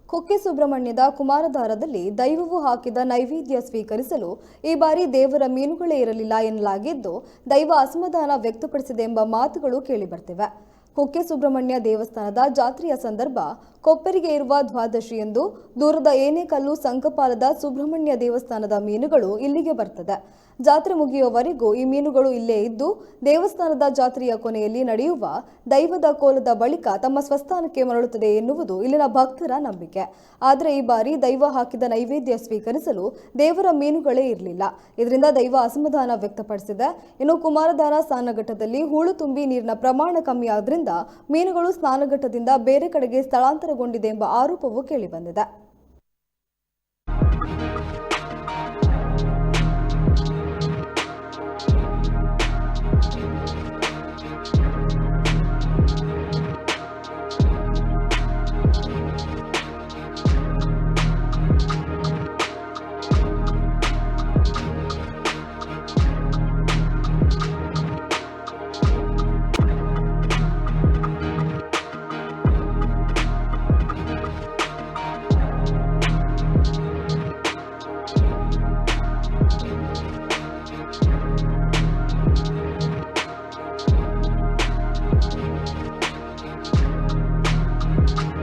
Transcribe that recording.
ಕುಕ್ಕೆ ಸುಬ್ರಹ್ಮಣ್ಯದ ಕುಮಾರಧಾರದಲ್ಲಿ ದೈವವು ಹಾಕಿದ ನೈವೇದ್ಯ ಸ್ವೀಕರಿಸಲು ಈ ಬಾರಿ ದೇವರ ಮೀನುಗಳೇ ಇರಲಿಲ್ಲ ಎನ್ನಲಾಗಿದ್ದು ದೈವ ಅಸಮಾಧಾನ ವ್ಯಕ್ತಪಡಿಸಿದೆ ಎಂಬ ಮಾತುಗಳು ಕೇಳಿಬರ್ತಿವೆ. ಕುಕ್ಕೆ ಸುಬ್ರಹ್ಮಣ್ಯ ದೇವಸ್ಥಾನದ ಜಾತ್ರೆಯ ಸಂದರ್ಭ ಕೊಪ್ಪರಿಗೆ ಇರುವ ದ್ವಾದಶಿಯಂದು ದೂರದ ಏನೇಕಲ್ಲು ಸಂಕಪಾಲದ ಸುಬ್ರಹ್ಮಣ್ಯ ದೇವಸ್ಥಾನದ ಮೀನುಗಳು ಇಲ್ಲಿಗೆ ಬರ್ತದೆ. ಜಾತ್ರೆ ಮುಗಿಯುವವರೆಗೂ ಈ ಮೀನುಗಳು ಇಲ್ಲೇ ಇದ್ದು ದೇವಸ್ಥಾನದ ಜಾತ್ರೆಯ ಕೊನೆಯಲ್ಲಿ ನಡೆಯುವ ದೈವದ ಕೋಲದ ಬಳಿಕ ತಮ್ಮ ಸ್ವಸ್ಥಾನಕ್ಕೆ ಮರಳುತ್ತದೆ ಎನ್ನುವುದು ಇಲ್ಲಿನ ಭಕ್ತರ ನಂಬಿಕೆ. ಆದರೆ ಈ ಬಾರಿ ದೈವ ಹಾಕಿದ ನೈವೇದ್ಯ ಸ್ವೀಕರಿಸಲು ದೇವರ ಮೀನುಗಳೇ ಇರಲಿಲ್ಲ. ಇದರಿಂದ ದೈವ ಅಸಮಾಧಾನ ವ್ಯಕ್ತಪಡಿಸಿದೆ. ಇನ್ನು ಕುಮಾರಧಾರ ಸ್ನಾನಘಟ್ಟದಲ್ಲಿ ಹೂಳು ತುಂಬಿ ನೀರಿನ ಪ್ರಮಾಣ ಕಮ್ಮಿಯಾದ್ರಿಂದ ಮೀನುಗಳು ಸ್ನಾನಘಟ್ಟದಿಂದ ಬೇರೆ ಕಡೆಗೆ ಸ್ಥಳಾಂತರಗೊಂಡಿದೆ ಎಂಬ ಆರೋಪವೂ ಕೇಳಿಬಂದಿದೆ.